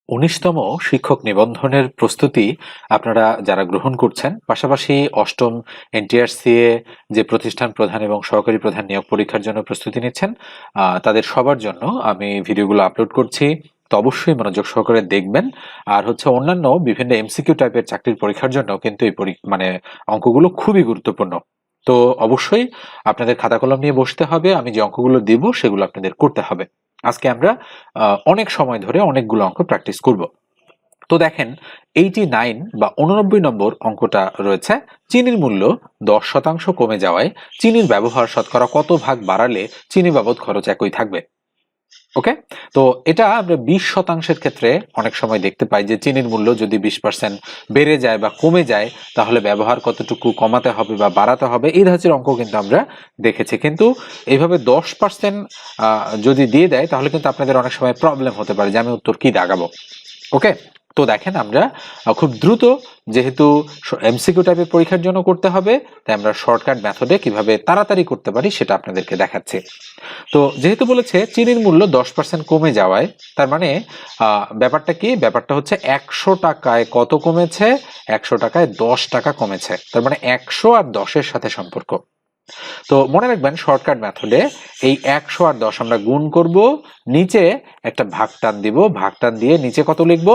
১৯তম শিক্ষক নিবন্ধনের প্রস্তুতি আপনারা যারা গ্রহণ করছেন, পাশাপাশি অষ্টম এনটিআরসিএ যে প্রতিষ্ঠান প্রধান এবং সহকারী প্রধান নিয়োগ পরীক্ষার জন্য প্রস্তুতি নিচ্ছেন, তাদের সবার জন্য আমি ভিডিওগুলো আপলোড করছি। তো অবশ্যই মনোযোগ সহকারে দেখবেন। আর হচ্ছে অন্যান্য বিভিন্ন এমসিকিউ টাইপের চাকরির পরীক্ষার জন্য কিন্তু এই অঙ্কগুলো খুবই গুরুত্বপূর্ণ। তো অবশ্যই আপনাদের খাতা কলম নিয়ে বসতে হবে। আমি যে অঙ্কগুলো দিব সেগুলো আপনাদের করতে হবে। আজকে আমরা অনেক সময় ধরে অনেকগুলো অঙ্ক প্র্যাকটিস করব। তো দেখেন, 89 বা 89 নম্বর অঙ্কটা রয়েছে। চিনির মূল্য 10% কমে যাওয়ায় চিনির ব্যবহার শতকরা কত ভাগ বাড়ালে চিনি বাবদ খরচ একই থাকবে? ওকে, তো এটা আমরা 20% ক্ষেত্রে অনেক সময় দেখতে পাই যে চিনির মূল্য যদি 20% বেড়ে যায় বা কমে যায়, তাহলে ব্যবহার কতটুকু কমাতে হবে বা বাড়াতে হবে, এই ধাঁচের অঙ্ক কিন্তু আমরা দেখেছি। কিন্তু এইভাবে 10% যদি দিয়ে দেয়, তাহলে কিন্তু আপনাদের অনেক সময় প্রবলেম হতে পারে যে আমি উত্তর কি দাগাবো। ওকে, তো দেখেন, আমরা খুব দ্রুত, যেহেতু এমসিকিউ টাইপের পরীক্ষার জন্য করতে হবে, তাই আমরা শর্টকাট মেথডে কিভাবে তাড়াতাড়ি করতে পারি সেটা আপনাদেরকে দেখাচ্ছি। তো যেহেতু বলেছে চিনির মূল্য 10% কমে যাওয়ায়, তার মানে ব্যাপারটা কি? ব্যাপারটা হচ্ছে 100 টাকায় কত কমেছে? 100 টাকায় 10 টাকা কমেছে। তার মানে 100 আর 10-এর সাথে সম্পর্ক। তো মনে রাখবেন, শর্টকাট মেথডে এই 100 আর 10 আমরা গুণ করব, নিচে একটা ভাগটান দিব, ভাগটান দিয়ে নিচে কত লিখব?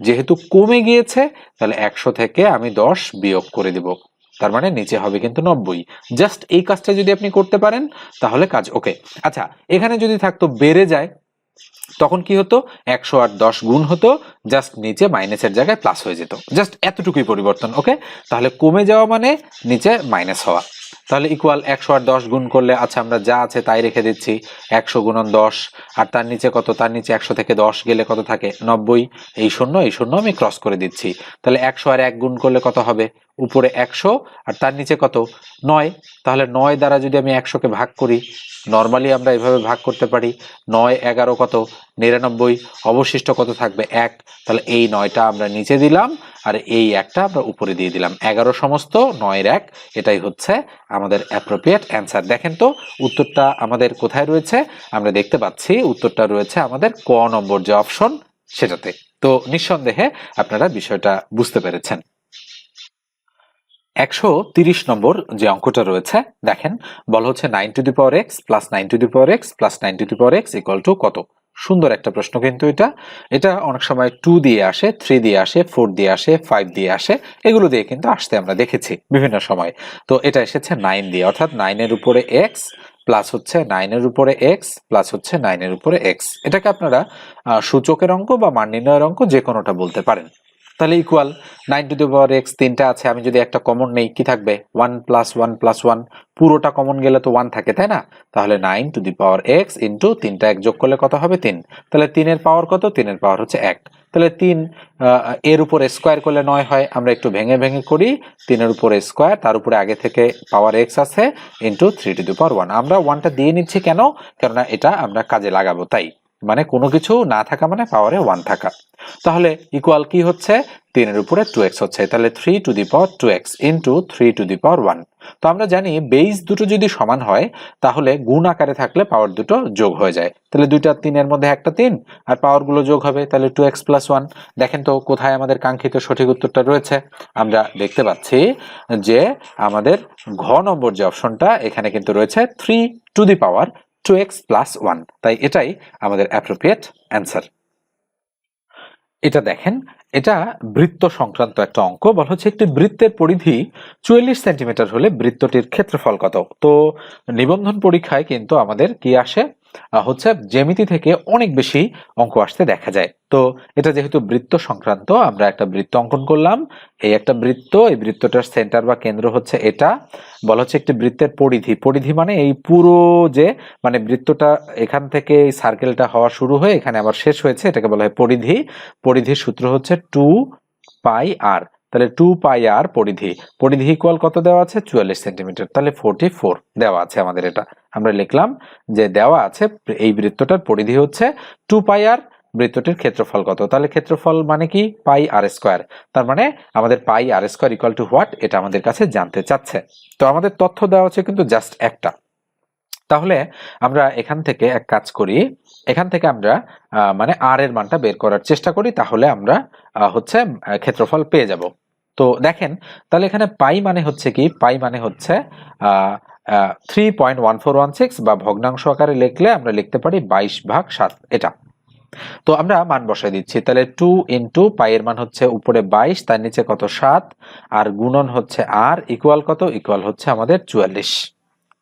যেহেতু কমে গিয়েছে, তাহলে 100 থেকে আমি 10 বিয়োগ করে দিব, তার মানে নিচে হবে কিন্তু 90। জাস্ট এই কাজটা যদি আপনি করতে পারেন, তাহলে কাজ ওকে। আচ্ছা, এখানে যদি থাকতো বেড়ে যায়, তখন কি হতো? 100 আর 10 গুণ হতো, জাস্ট নিচে মাইনাসের জায়গায় প্লাস হয়ে যেত। জাস্ট এতটুকুই পরিবর্তন। ওকে, তাহলে কমে যাওয়া মানে নিচে মাইনাস হওয়া। তাহলে ইকুয়াল 100 আর 10 গুণ করলে, আচ্ছা আমরা যা আছে তাই রেখে দিচ্ছি, 100 গুণন 10, আর তার নিচে কত? তার নিচে 100 থেকে 10 গেলে কত থাকে? 90। এই শূন্য আমি ক্রস করে দিচ্ছি। তাহলে 100 আর 1 গুণ করলে কত হবে? উপরে 100 আর তার নিচে কত? 9। তাহলে 9 দ্বারা যদি আমি 100কে ভাগ করি, নর্মালি আমরা এভাবে ভাগ করতে পারি, 9 11 কত? 99। অবশিষ্ট কত থাকবে? 1। তাহলে এই 9টা আমরা নিচে দিলাম, আর এই 1টা আমরা উপরে দিয়ে দিলাম। 11 সমস্ত 9-এর 1, এটাই হচ্ছে আমাদের অ্যাপ্রোপ্রিয়েট অ্যান্সার। দেখেন তো উত্তরটা আমাদের কোথায় রয়েছে? আমরা দেখতে পাচ্ছি উত্তরটা রয়েছে আমাদের ক নম্বর যে অপশন, সেটাতে। তো নিঃসন্দেহে আপনারা বিষয়টা বুঝতে পেরেছেন। 130 নম্বর যে অঙ্কটা রয়েছে, দেখেন, বলা হচ্ছে 9 two the power x plus 9 two the power x plus 9 two the power x equal to কত? সুন্দর একটা প্রশ্ন কিন্তু এটা অনেক সময় 2 দিয়ে আসে, 3 দিয়ে আসে, 4 দিয়ে আসে, 5 দিয়ে আসে, এগুলো দিয়ে কিন্তু আসতে আমরা দেখেছি বিভিন্ন সময়। তো এটা এসেছে 9 দিয়ে, অর্থাৎ 9 এর উপরে x প্লাস হচ্ছে 9 এর উপরে x প্লাস হচ্ছে 9 এর উপরে x। এটাকে আপনারা সূচকের অঙ্ক বা মান নির্ণয়ের অঙ্ক যে কোনোটা বলতে পারেন। তাহলে equal 9 two the power x, তিনটা আছে, আমি যদি একটা কমন নেই, কি থাকবে? 1 প্লাস 1 প্লাস 1, পুরোটা কমন গেলে তো 1 থাকে, তাই না? তাহলে 9 two the power x into তিনটা এক যোগ করলে কত হবে? 3। তাহলে 3 এর পাওয়ার কত? 3 এর পাওয়ার হচ্ছে 1। তাহলে 3 এর উপরে স্কোয়ার করলে 9 হয়, আমরা একটু ভেঙে ভেঙে করি। 3 এর উপরে স্কোয়ার, তার উপরে আগে থেকে পাওয়ার x আছে, ইন্টু 3 টু দি পাওয়ার 1। আমরা 1টা দিয়ে নিচ্ছি কেন? কেননা এটা আমরা কাজে লাগাবো, তাই। মানে কোনো কিছু না থাকা মানে পাওয়ারে 1 থাকা। তাহলে ইকুয়াল কি হচ্ছে? 3 এর উপরে 2x হচ্ছে, তাহলে 3 to the power 2x into 3 to the power 1। তো আমরা জানি বেস দুটো যদি সমান হয়, তাহলে গুণ আকারে থাকলে পাওয়ার দুটো যোগ হয়ে যায়। তাহলে 2টা 3 এর মধ্যে একটা 3, আর পাওয়ার গুলো যোগ হবে, তাহলে 2x প্লাস 1। দেখেন তো কোথায় আমাদের কাঙ্ক্ষিত সঠিক উত্তরটা রয়েছে? আমরা দেখতে পাচ্ছি যে আমাদের ঘ নম্বর যে অপশনটা, এখানে কিন্তু রয়েছে 3 to the power 2x plus 1। তাই এটাই আমাদের অ্যাপ্রোপ্রিয়েট অ্যান্সার। এটা দেখেন, এটা বৃত্ত সংক্রান্ত একটা অঙ্ক। বলা হচ্ছে একটি বৃত্তের পরিধি 44 সেন্টিমিটার হলে বৃত্তটির ক্ষেত্রফল কত? তো নিবন্ধন পরীক্ষায় কিন্তু আমাদের কি আসে? হচ্ছে জ্যামিতি থেকে অনেক বেশি অঙ্ক আসতে দেখা যায়। তো এটা যেহেতু বৃত্ত সংক্রান্ত, আমরা একটা বৃত্ত অঙ্কন করলাম। এই একটা বৃত্ত, এই বৃত্তটার সেন্টার বা কেন্দ্র হচ্ছে এটা। বলা হচ্ছে একটি বৃত্তের পরিধি, পরিধি মানে এই পুরো যে, মানে বৃত্তটা এখান থেকে এই সার্কেলটা হওয়া শুরু হয়ে এখানে আবার শেষ হয়েছে, এটাকে বলা হয় পরিধি। পরিধির সূত্র হচ্ছে 2 পাই আর। তাহলে 2 পাই আর পরিধি, পরিধি ইকুয়াল কত দেওয়া আছে? 44 সেন্টিমিটার। তাহলে 44 দেওয়া আছে আমাদের। এটা আমরা লিখলাম যে দেওয়া আছে এই বৃত্তটার পরিধি হচ্ছে 2 পাই আর, বৃত্তটির ক্ষেত্রফল কত? তাহলে ক্ষেত্রফল মানে কি? পাই আর স্কোয়ার। তার মানে আমাদের পাই আর স্কোয়ার ইকুয়াল টু হোয়াট, এটা আমাদের কাছে জানতে চাচ্ছে। তো আমাদের তথ্য দেওয়া হচ্ছে কিন্তু জাস্ট একটা, তাহলে আমরা এখান থেকে এক কাজ করি, এখান থেকে আমরা মানে আর এর মানটা বের করার চেষ্টা করি, তাহলে আমরা হচ্ছে ক্ষেত্রফল পেয়ে যাব। তো দেখেন, তাহলে এখানে পাই মানে হচ্ছে কি, পাই মানে হচ্ছে 3.1416, বা ভগ্নাংশ আকারে লিখলে আমরা লিখতে পারি 22/7 এটা। তো আমরা মান বসাই দিচ্ছি, তাহলে 2 ইন্টু পাই এর মান হচ্ছে উপরে 22, তার নিচে কত 7, আর গুণন হচ্ছে আর, ইকুয়াল কত, ইকুয়াল হচ্ছে আমাদের 44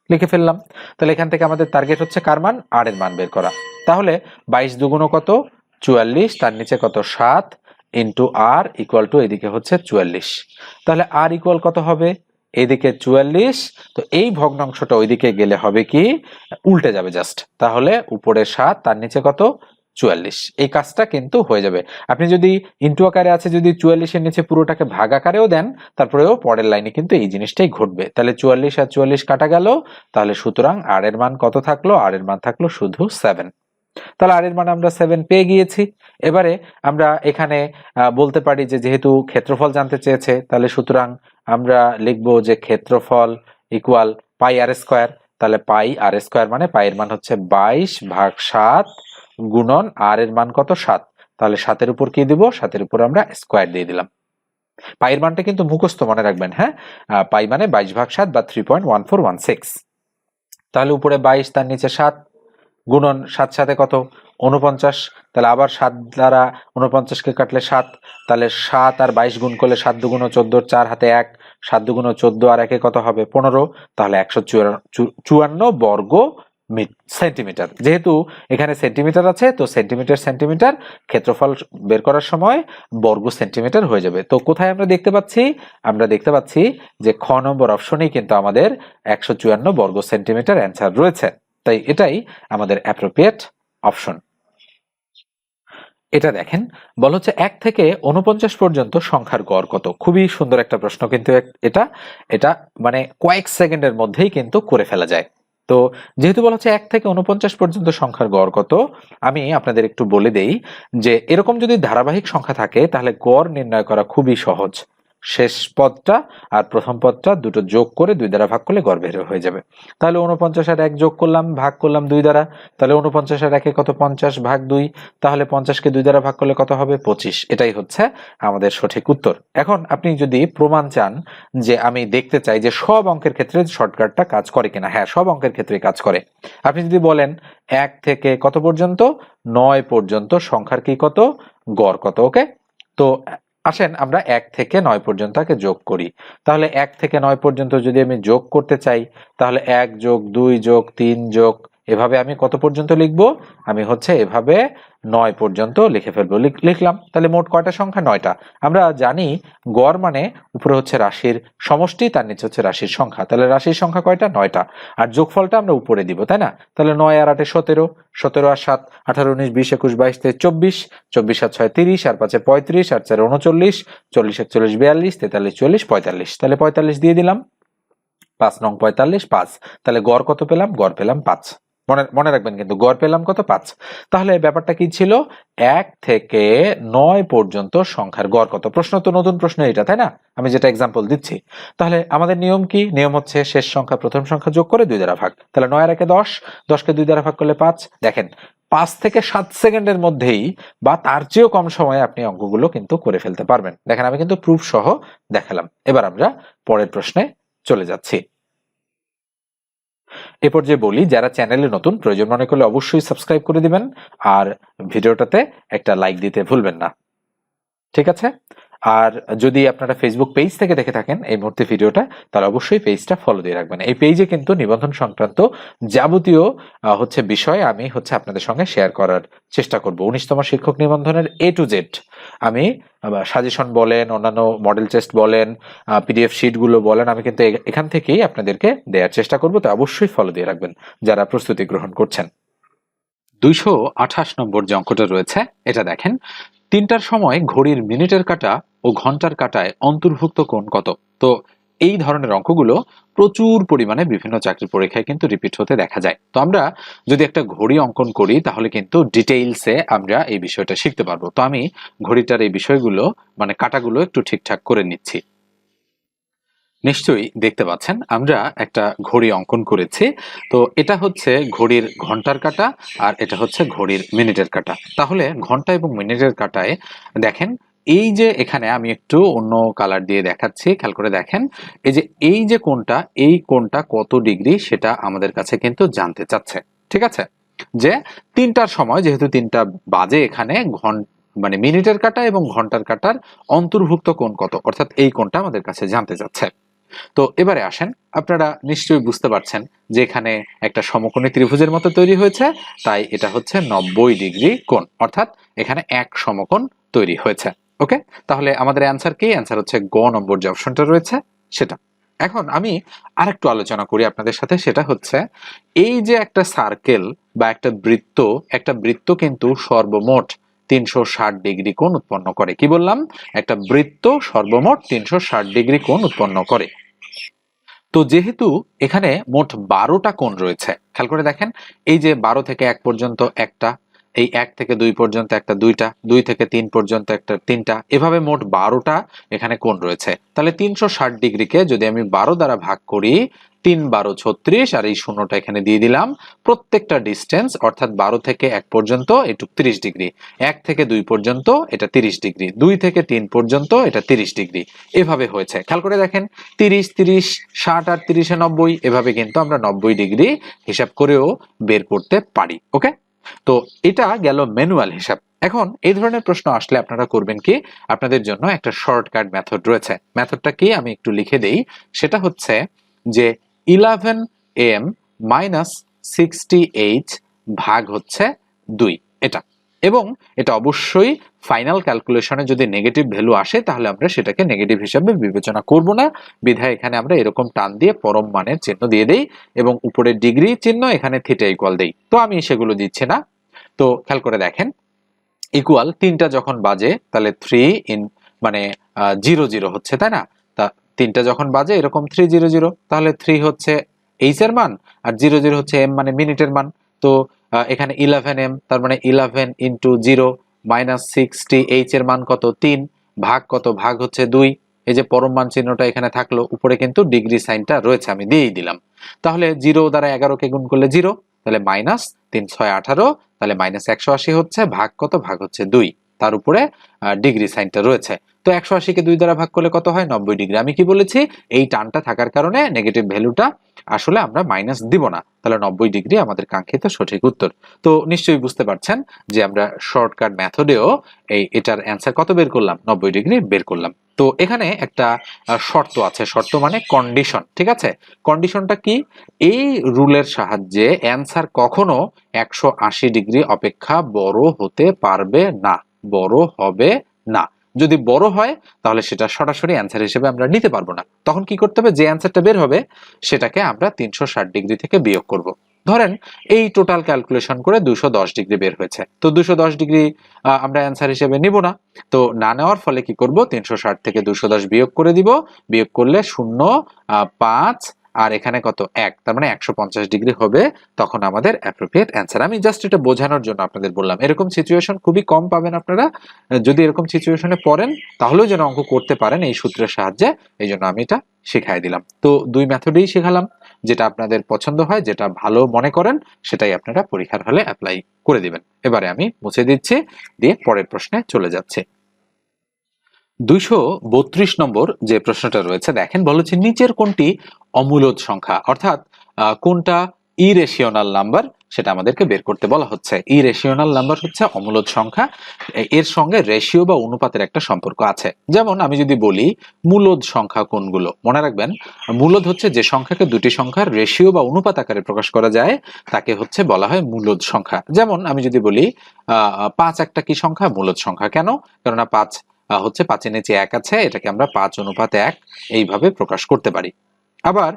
লিখে ফেললাম। তাহলে এখান থেকে আমাদের টার্গেট হচ্ছে কার মান, আর এর মান বের করা। তাহলে 22 দুগুণ কত 44, তার নিচে কত 7 ইন্টু আর ইকুয়াল টু এদিকে হচ্ছে 44। তাহলে আর ইকুয়াল কত হবে, এদিকে 44, তো এই ভগ্নাংশটা ওইদিকে গেলে হবে কি উল্টে যাবে জাস্ট, তাহলে উপরে 7 তার নিচে কত 44। এই কাজটা কিন্তু হয়ে যাবে। আপনি যদি ইন্টু আকারে আছে, যদি 44-এর নিচে পুরোটাকে ভাগ আকারেও দেন, তারপরেও পরের লাইনে কিন্তু এই জিনিসটাই ঘটবে। তাহলে 44 আর 44 কাটা গেল, তাহলে সুতরাং আর এর মান কত থাকলো, আর এর মান থাকলো শুধু 7। তাহলে আর এর মান আমরা 7 পেয়ে গিয়েছি। এবারে আমরা এখানে বলতে পারি যে যেহেতু ক্ষেত্রফল জানতে চেয়েছে, তাহলে সুতরাং আমরা লিখবো যে ক্ষেত্রফল ইকুয়াল পাই আর স্কোয়ার। তাহলে পাই আর স্কোয়ার মানে পাই এর মান হচ্ছে 22/7 গুণন আর এর মান কত 7, তাহলে 7-এর উপর কি দিব, 7-এর উপর আমরা স্কোয়ার দিয়ে দিলাম। পাইয়ের মানটা কিন্তু মুখস্থ মনে রাখবেন, হ্যাঁ, পাই মানে 22/7 বা 3.1416। তাহলে উপরে 22, তার নিচে 7, গুণন 7 সাথে কত 49, তাহলে আবার 7 দ্বারা 49-কে কাটলে 7, তাহলে 7 আর 22 গুণ করলে 7 দুগুণ 14, 4 হাতে 1, 7 দুগুণ 14 আর 1-এ কত হবে 15, তাহলে 154 বর্গ সেন্টিমিটার। যেহেতু এখানে সেন্টিমিটার আছে, তো সেন্টিমিটার সেন্টিমিটার ক্ষেত্রফল বের করার সময় বর্গ সেন্টিমিটার হয়ে যাবে। তো কোথায় আমরা দেখতে পাচ্ছি, আমরা দেখতে পাচ্ছি যে খ নম্বর অপশনেই কিন্তু আমাদের 154 বর্গ সেন্টিমিটার অ্যান্সার রয়েছে। তাই এটাই আমাদের অ্যাপ্রোপ্রিয়েট অপশন। এটা দেখেন, বলা হচ্ছে 1 থেকে 49 পর্যন্ত সংখ্যার গড় কত। খুবই সুন্দর একটা প্রশ্ন কিন্তু এটা এটা মানে কয়েক সেকেন্ডের মধ্যেই কিন্তু করে ফেলা যায়। তো যেহেতু বলা হচ্ছে 1 থেকে 49 পর্যন্ত সংখ্যার গড় কত, আমি আপনাদের একটু বলে দেই যে এরকম যদি ধারাবাহিক সংখ্যা থাকে তাহলে গড় নির্ণয় করা খুবই সহজ। শেষ পদটা আর প্রথম পদটা দুটো যোগ করে 2 দ্বারা ভাগ করলে গড় বের হয়ে যাবে। তাহলে 49 আর 1 যোগ করলাম, ভাগ করলাম 2 দ্বারা, তাহলে 49 আর 1-এ কত 50/2, তাহলে 50-কে 2 দ্বারা ভাগ করলে কত হবে 25। এটাই হচ্ছে আমাদের সঠিক উত্তর। এখন আপনি যদি প্রমাণ চান যে আমি দেখতে চাই যে সব অঙ্কের ক্ষেত্রে শর্টকাটটা কাজ করে কিনা, হ্যাঁ সব অঙ্কের ক্ষেত্রে কাজ করে। আপনি যদি বলেন 1 থেকে কত পর্যন্ত 9 পর্যন্ত সংখ্যার কি কত গড় কত, ওকে। তো আসেন আমরা 1 থেকে 9 পর্যন্ত আগে যোগ করি। তাহলে 1 থেকে 9 পর্যন্ত যদি আমি যোগ করতে চাই, তাহলে 1 যোগ 2 যোগ 3 যোগ, এভাবে আমি কত পর্যন্ত লিখব, আমি হচ্ছে এভাবে 9 পর্যন্ত লিখে ফেলবো। লিখলাম, তাহলে মোট কয়টা সংখ্যা 9টা। আমরা জানি গড় মানে উপরে হচ্ছে রাশির সমষ্টি, তার নিচে হচ্ছে রাশির সংখ্যা, তাহলে রাশির সংখ্যা কয়টা 9টা, আর যোগফলটা আমরা উপরে দিব, তাই না। তাহলে 9 আর 8-এ 17, 17 আর 7 18 19 20 21 22 23 24, 24 আর 6 30, আর 5-এ 35, আর 4-এ 39, 40 41 42 43 44 45, তাহলে 45 দিয়ে দিলাম। 5 নং 45 5, তাহলে গড় কত পেলাম, গড় পেলাম 5। মনে রাখবেন কিন্তু গড় পেলাম কত 5। তাহলে ব্যাপারটা কি ছিল, 1 থেকে 9 পর্যন্ত সংখ্যার গড় কত। প্রশ্ন তো নতুন প্রশ্ন এটা, তাই না, আমি যেটা এক্সাম্পল দিচ্ছি। তাহলে আমাদের নিয়ম কি, নিয়ম হচ্ছে শেষ সংখ্যা প্রথম সংখ্যা যোগ করে 2 দ্বারা ভাগ। তাহলে 9 আর 1-এ 10, 10-কে 2 দ্বারা ভাগ করলে 5। দেখেন 5 থেকে 7 সেকেন্ডের মধ্যেই বা তার চেয়েও কম সময়ে আপনি অঙ্কগুলো কিন্তু করে ফেলতে পারবেন। দেখেন আমি কিন্তু প্রুফ সহ দেখালাম। এবার আমরা পরের প্রশ্নে চলে যাচ্ছি। এ পর্যায়ে বলি, যারা চ্যানেলে নতুন প্রয়োজন মনে করলে অবশ্যই সাবস্ক্রাইব করে দিবেন, আর ভিডিওটাতে একটা লাইক দিতে ভুলবেন না, ঠিক আছে। আর যদি আপনারা ফেসবুক পেজ থেকে দেখে থাকেন এই মুহূর্তে ভিডিওটা, তাহলে অবশ্যই পেজটা ফলো দিয়ে রাখবেন। এই পেজে কিন্তু নিবন্ধন সংক্রান্ত যাবতীয় হচ্ছে বিষয় আমি হচ্ছে আপনাদের সঙ্গে শেয়ার করার চেষ্টা করব। 19তম শিক্ষক নিবন্ধনের A to Z আমি সাজেশন বলেন, অন্যান্য মডেল টেস্ট বলেন, পিডিএফ শিটগুলো বলেন, আমি কিন্তু এখান থেকেই আপনাদেরকে দেওয়ার চেষ্টা করব। তো অবশ্যই ফলো দিয়ে রাখবেন যারা প্রস্তুতি গ্রহণ করছেন। 228 নম্বর যে অঙ্কটা রয়েছে এটা দেখেন, 3টার সময় ঘড়ির মিনিটের কাঁটা ও ঘন্টার কাঁটায় অন্তর্ভুক্ত কোণ কত। তো এই ধরনের অঙ্কগুলো প্রচুর পরিমাণে বিভিন্ন চাকরির পরীক্ষায় কিন্তু রিপিট হতে দেখা যায়। তো আমরা যদি একটা ঘড়ি অঙ্কন করি তাহলে কিন্তু ডিটেইলসে আমরা এই বিষয়টা শিখতে পারবো। তো আমি ঘড়িটার এই বিষয়গুলো মানে কাঁটাগুলো একটু ঠিকঠাক করে নিচ্ছি। নিশ্চয়ই দেখতে পাচ্ছেন আমরা একটা ঘড়ি অঙ্কন করেছি। তো এটা হচ্ছে ঘড়ির ঘন্টার কাঁটা আর এটা হচ্ছে ঘড়ির মিনিটের কাঁটা। তাহলে ঘন্টা এবং মিনিটের কাঁটায় দেখেন এই যে এখানে আমি একটু অন্য কালার দিয়ে দেখাচ্ছি, খেয়াল করে দেখেন এই যে কোণটা, এই কোণটা কত ডিগ্রি সেটা আমাদের কাছে কিন্তু জানতে চাচ্ছে। ঠিক আছে, যে 3টার সময় যেহেতু 3টা বাজে এখানে মানে মিনিটের কাঁটা এবং ঘন্টার কাঁটার অন্তর্ভুক্ত কোণ কত, অর্থাৎ এই কোণটা আমাদের কাছে জানতে চাচ্ছে। তো এবারে আসেন, আপনারা নিশ্চয়ই বুঝতে পারছেন যে এখানে একটা সমকোণী ত্রিভুজের মতো তৈরি হয়েছে, তাই এটা হচ্ছে 90 ডিগ্রি কোণ, অর্থাৎ এখানে এক সমকোণ তৈরি হয়েছে। ওকে, তাহলে আমাদের অ্যান্সার কি? অ্যান্সার হচ্ছে গ নম্বর যে অপশনটা রয়েছে সেটা। এখন আমি আরেকটু আলোচনা করি আপনাদের সাথে, সেটা হচ্ছে এই যে একটা সার্কেল বা একটা বৃত্ত কিন্তু সর্বমোট 360 ডিগ্রি কোণ উৎপন্ন করে। কি বললাম? একটা বৃত্ত সর্বমোট 360 ডিগ্রি কোণ উৎপন্ন করে। তো যেহেতু এখানে মোট 12টা কোণ রয়েছে, খেয়াল করে দেখেন এই যে 12 থেকে 1 পর্যন্ত একটা, এই 1 থেকে 2 পর্যন্ত একটা দুইটা, 2 থেকে 3 পর্যন্ত একটা তিনটা, এভাবে মোট 12টা এখানে কোণ রয়েছে। তাহলে 360 ডিগ্রিকে যদি আমি 12 দ্বারা ভাগ করি, 3 12 36, আর এই শূন্যটা এখানে দিয়ে দিলাম। প্রত্যেকটা ডিস্টেন্স অর্থাৎ 12 থেকে 1 পর্যন্ত এটুক 30 ডিগ্রি, 1 থেকে 2 পর্যন্ত এটা 30 ডিগ্রি, 2 থেকে 3 পর্যন্ত এটা 30 ডিগ্রি, এভাবে হয়েছে। খেয়াল করে দেখেন 30 30 60 আর 30 এ 90, এভাবে কিন্তু আমরা 90 ডিগ্রি হিসাব করেও বের করতে পারি। ওকে, তো এটা গেল ম্যানুয়াল হিসাব। এখন এই ধরনের প্রশ্ন আসলে আপনারা করবেন কি? আপনাদের জন্য একটা শর্টকাট মেথড রয়েছে। মেথডটা কি আমি একটু লিখে দেই। সেটা হচ্ছে যে 11 m মাইনাস 68 ভাগ হচ্ছে 2, এটা। এবং এটা অবশ্যই ফাইনাল ক্যালকুলেশনে যদি নেগেটিভ ভ্যালু আসে তাহলে আমরা সেটাকে নেগেটিভ হিসাবে বিবেচনা করব না, বিধায় এখানে আমরা এরকম টান দিয়ে পরম মানের চিহ্ন দিয়ে দেই এবং উপরে ডিগ্রি চিহ্ন, এখানে থিটা ইকুয়াল দেই। তো আমি সেগুলো দিচ্ছি না। তো খেয়াল করে দেখেন ইকুয়াল 3টা যখন বাজে তাহলে 3 ইন মানে 00 হচ্ছে, তাই না? তা 3টা যখন বাজে এরকম 300, তাহলে 3 হচ্ছে এইচ এর মান আর 00 হচ্ছে এম মানে মিনিটের মান। তো এখানে 11 m, তার মানে 11 ইন্টু 0 মাইনাস 60, এর মান কত? 3, ভাগ কত? ভাগ হচ্ছে 2। এই যে পরম মান চিহ্নটা এখানে থাকলো, উপরে কিন্তু ডিগ্রি সাইনটা রয়েছে, আমি দিয়েই দিলাম। তাহলে 0 দ্বারা 11কে গুণ করলে 0, তাহলে মাইনাস 3 6 18, তাহলে মাইনাস 180 হচ্ছে, ভাগ কত? ভাগ হচ্ছে 2, তার উপরে ডিগ্রি সাইনটা রয়েছে। তো 180কে 2 দ্বারা ভাগ করলে কত হয়? 90 ডিগ্রি। আমি কি বলেছি? এই টানটা থাকার কারণে নেগেটিভ ভ্যালুটা আসলে আমরা মাইনাস দিব না, তাহলে 90 ডিগ্রি আমাদের কাঙ্ক্ষিত সঠিক উত্তর। তো নিশ্চয়ই বুঝতে পারছেন যে আমরা শর্টকাট মেথডেও এটার অ্যান্সার কত বের করলাম? 90 ডিগ্রি বের করলাম। তো এখানে একটা শর্ত আছে, শর্ত মানে কন্ডিশন। ঠিক আছে, কন্ডিশনটা কি? এই রুলের সাহায্যে অ্যান্সার কখনো 180 ডিগ্রি অপেক্ষা বড় হতে পারবে না, বড় হবে না। যদি বড় হয় তাহলে সেটা সরাসরি অ্যান্সার হিসেবে আমরা নিতে পারবো না। তখন কি করতে হবে? যে অ্যান্সারটা বের হবে সেটাকে আমরা 360 ডিগ্রি থেকে বিয়োগ করব। ধরেন এই টোটাল ক্যালকুলেশন করে 210 ডিগ্রি বের হয়েছে, তো 210 ডিগ্রি আমরা অ্যান্সার হিসেবে নিব না। তো না নেওয়ার ফলে কি করব? 360 থেকে 210 বিয়োগ করে দিব। বিয়োগ করলে 0, 5 আর এখানে কত? 1, তার মানে 150 ডিগ্রি হবে তখন আমাদের অ্যাপ্রোপ্রিয়েট অ্যান্সার। আমি জাস্ট এটা বোঝানোর জন্য আপনাদের বললাম। এরকম সিচুয়েশন খুবই কম পাবেন আপনারা। যদি এরকম সিচুয়েশনে পড়েন তাহলেও যেন অঙ্ক করতে পারেন এই সূত্রের সাহায্যে, এই জন্য আমি এটা শিখাই দিলাম। তো 2 মেথডেই শেখালাম, যেটা আপনাদের পছন্দ হয়, যেটা ভালো মনে করেন সেটাই আপনারা পরীক্ষার হলে অ্যাপ্লাই করে দিবেন। এবারে আমি মুছে দিচ্ছি, দিয়ে পরের প্রশ্নে চলে যাচ্ছে। 232 নম্বর যে প্রশ্নটা রয়েছে দেখেন, বলেছে নিচের কোনটি অমূলদ সংখ্যা, অর্থাৎ কোনটা ইরেশিওনাল নাম্বার সেটা আমাদেরকে বের করতে বলা হচ্ছে। ইরেশিওনাল নাম্বার হচ্ছে অমূলদ সংখ্যা, এর সঙ্গে রেশিও বা অনুপাতের একটা সম্পর্ক আছে। যেমন আমি যদি বলি মূলদ সংখ্যা কোনগুলো, মনে রাখবেন মূলদ হচ্ছে যে সংখ্যাকে দুটি সংখ্যার রেশিও বা অনুপাত আকারে প্রকাশ করা যায় তাকে হচ্ছে বলা হয় মূলদ সংখ্যা। যেমন আমি যদি বলি 5 একটা কি সংখ্যা? মূলদ সংখ্যা। কেন? কেননা 5 হচ্ছে 5 এর নিচে 1 আছে, এটাকে আমরা 5 অনুপাত 1 এইভাবে প্রকাশ করতে পারি। আবার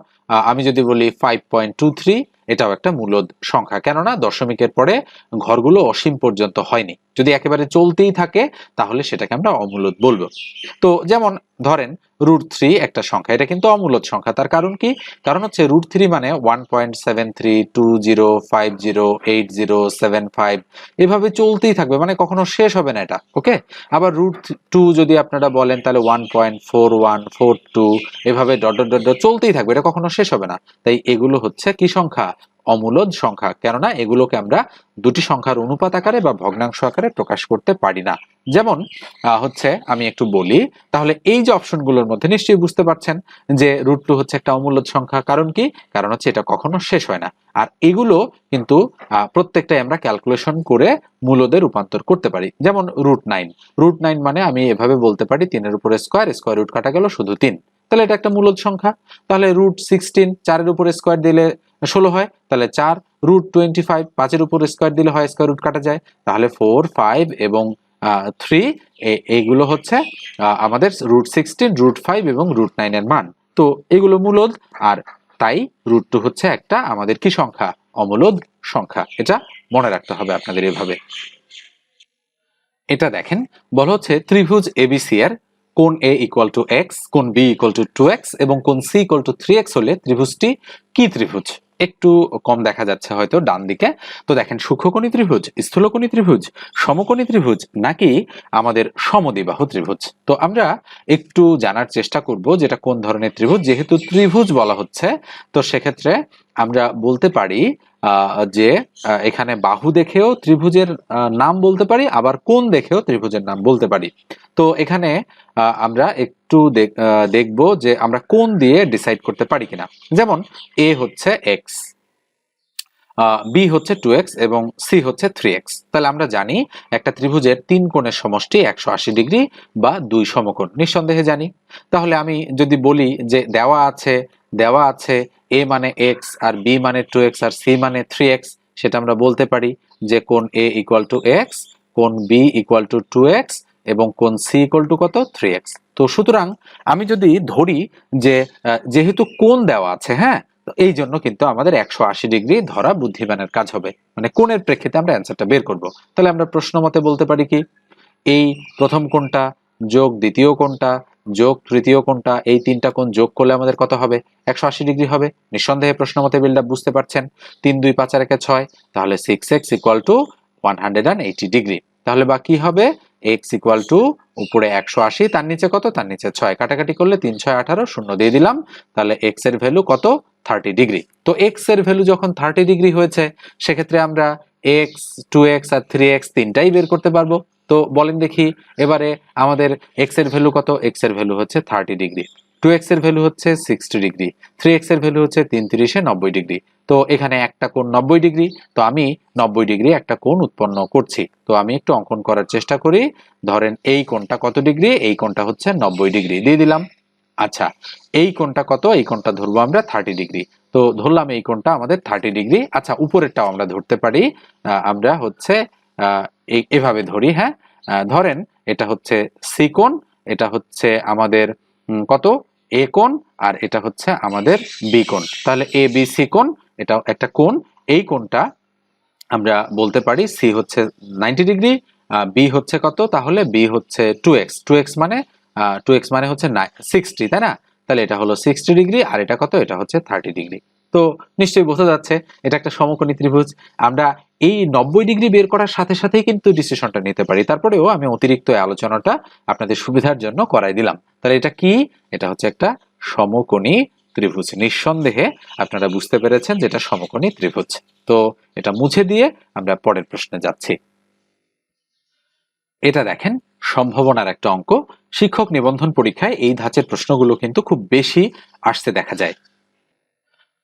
আমি যদি বলি 5.23, এটাও একটা মূলদ সংখ্যা, কেননা দশমিকের পরে ঘরগুলো অসীম পর্যন্ত হয়নি। যদি একেবারে চলতেই থাকে তাহলে সেটাকে আমরা অমূলদ বলবো। তো যেমন ধরেন √3 একটা সংখ্যা, এটা কিন্তু অমূলদ সংখ্যা। তার কারণ কি? কারণ হচ্ছে √3 মানে 1.7320508075, এভাবে চলতেই থাকবে, মানে কখনো শেষ হবে না এটা। ওকে, আবার √2 যদি আপনারা বলেন তাহলে 1.4142, এভাবে ডট ডট ডট ডট চলতেই থাকবে, এটা কখনো শেষ হবে না। তাই এগুলো হচ্ছে কি সংখ্যা? অমূলদ সংখ্যা, কেননা এগুলোকে আমরা দুটি সংখ্যার অনুপাত আকারে বা ভগ্নাংশ আকারে প্রকাশ করতে পারি না। যেমন হচ্ছে আমি একটু বলি, তাহলে এই যে অপশনগুলোর মধ্যে নিশ্চয়ই বুঝতে পারছেন যে √2 হচ্ছে একটা অমূলদ সংখ্যা। কারণ কি? কারণ হচ্ছে এটা কখনো শেষ হয় না। আর এগুলো কিন্তু প্রত্যেকটাই আমরা ক্যালকুলেশন করে মূলদে রূপান্তর করতে পারি। যেমন √9, √9 মানে আমি এভাবে বলতে পারি 3-এর উপরে স্কয়ার রুট কাটা গেল শুধু 3, তাহলে এটা একটা মূলদ সংখ্যা। তাহলে √16, 4-এর উপরে স্কয়ার দিলে 16 হয়, তাহলে 4। √25, 5-এর উপর স্কয়ার দিলে হয়, স্কয়ার রুট কাটা যায়, তাহলে 4, 5 এবং 3, এইগুলো হচ্ছে আমাদের √16, √5 এবং √9 এর মান। তো এগুলো মূলদ, আর তাই √2 হচ্ছে একটা আমাদের কি সংখ্যা? অমূলদ সংখ্যা। এটা মনে রাখতে হবে আপনাদের এভাবে। এটা দেখেন, বলা হচ্ছে ত্রিভুজ এবিসি এর কোণ A = x, কোণ B = 2x এবং কোণ C = 3x হলে ত্রিভুজটি কি ত্রিভুজ? একটু কম দেখা যাচ্ছে হয়তো ডান দিকে। তো দেখেন, সূক্ষ্মকোণী ত্রিভুজ, স্থূলকোণী ত্রিভুজ, সমকোণী ত্রিভুজ নাকি আমাদের সমদ্বিবাহু ত্রিভুজ? তো আমরা একটু জানার চেষ্টা করব যেটা কোন ধরনের ত্রিভুজ। যেহেতু ত্রিভুজ বলা হচ্ছে, তো সেক্ষেত্রে আমরা বলতে পারি যে এখানে বাহু দেখেও ত্রিভুজের নাম বলতে পারি, আবার কোণ দেখেও ত্রিভুজের নাম বলতে পারি। তো এখানে আমরা একটু দেখব যে আমরা কোণ দিয়ে ডিসাইড করতে পারি কিনা। যেমন এ হচ্ছে এক্স, বি হচ্ছে 2x এবং সি হচ্ছে 3x। তাহলে আমরা জানি একটা ত্রিভুজের 3 কোণের সমষ্টি 180 ডিগ্রি বা 2 সমকোণ, নিঃসন্দেহে জানি। তাহলে আমি যদি বলি যে দেওয়া আছে a মানে x আর b মানে 2x আর c মানে 3x, সেটা আমরা বলতে পারি যে কোণ a = x, কোণ b = 2x এবং কোণ c = কত? 3x। তো সুতরাং আমি যদি ধরি যে যেহেতু কোণ দেওয়া আছে, হ্যাঁ, এই জন্য কিন্তু আমাদের 180 ডিগ্রি ধরা বুদ্ধিমানের কাজ হবে, মানে কোণের প্রেক্ষিতে আমরা অ্যান্সারটা বের করব। তাহলে আমরা প্রশ্ন মতে বলতে পারি কি, এই প্রথম কোণটা যোগ দ্বিতীয় কোণটা যোগ তৃতীয় কোণটা, এই 3টা কোণ যোগ করলে আমাদের কত হবে? 180 ডিগ্রি হবে। নিঃসন্দেহে প্রশ্ন মতে বিল্ড আপ বুঝতে পারছেন। 3 2 5 আর 1 6, তাহলে 6x = 180 ডিগ্রি। তাহলে বা কি হবে? x = উপরে 180, তার নিচে কত? তার নিচে 6, কাটাকাটি করলে 3 6 18, শূন্য দিয়ে দিলাম। তাহলে x এর ভ্যালু কত? 30 ডিগ্রি। তো x এর ভ্যালু যখন 30 ডিগ্রি হয়েছে, সেক্ষেত্রে আমরা x, 2x আর 3x তিনটাই বের করতে পারবো। তো বলেন দেখি এবারে আমাদের x এর ভ্যালু কত? x এর ভ্যালু হচ্ছে 30 ডিগ্রি, 2x এর ভ্যালু হচ্ছে 60 ডিগ্রি, 3x এর ভ্যালু হচ্ছে 3 3 90 ডিগ্রি। তো এখানে একটা কোণ 90 ডিগ্রি, তো আমি 90 ডিগ্রি একটা কোণ উৎপন্ন করছি। তো আমি একটু অঙ্কন করার চেষ্টা করি। ধরেন এই কোণটা কত ডিগ্রি? এই কোণটা হচ্ছে 90 ডিগ্রি, দিয়ে দিলাম। আচ্ছা, এই কোণটা কত? এই কোণটা ধরবো আমরা 30 ডিগ্রি। তো ধরলাম এই কোণটা আমাদের 30 ডিগ্রি। আচ্ছা, উপরেরটাও আমরা ধরতে পারি। আমরা হচ্ছে এভাবে ধরি, হ্যাঁ। ধরেন এটা হচ্ছে সি কোণ, এটা হচ্ছে আমাদের কত? এ কোণ, আর এটা হচ্ছে আমাদের বি কোণ। তাহলে এ বি সি কোণ, এটাও একটা কোণ। এই কোণটা আমরা বলতে পারি সি হচ্ছে 90 ডিগ্রি, বি হচ্ছে কত? তাহলে বি হচ্ছে 2x, 2x মানে হচ্ছে 60, তাই না? তাহলে এটা হলো 60 ডিগ্রি, আর এটা কত? এটা হচ্ছে 30 ডিগ্রি। তো নিশ্চয়ই বোঝা যাচ্ছে এটা একটা সমকোণী ত্রিভুজ। আমরা এই 90 ডিগ্রি বের করার সাথে সাথেই কিন্তু ডিসিশনটা নিতে পারি। তারপরেও আমি অতিরিক্ত আলোচনাটা আপনাদের সুবিধার জন্য করাই দিলাম। তাহলে এটা কি? এটা হচ্ছে একটা সমকোণী ত্রিভুজ। নিঃসন্দেহে আপনারা বুঝতে পেরেছেন যে এটা সমকোণী ত্রিভুজ। তো এটা মুছে দিয়ে আমরা পরের প্রশ্নে যাচ্ছি। এটা দেখেন, সম্ভাবনার একটা অঙ্ক। শিক্ষক নিবন্ধন পরীক্ষায় এই ধাঁচের প্রশ্নগুলো কিন্তু খুব বেশি আসতে দেখা যায়।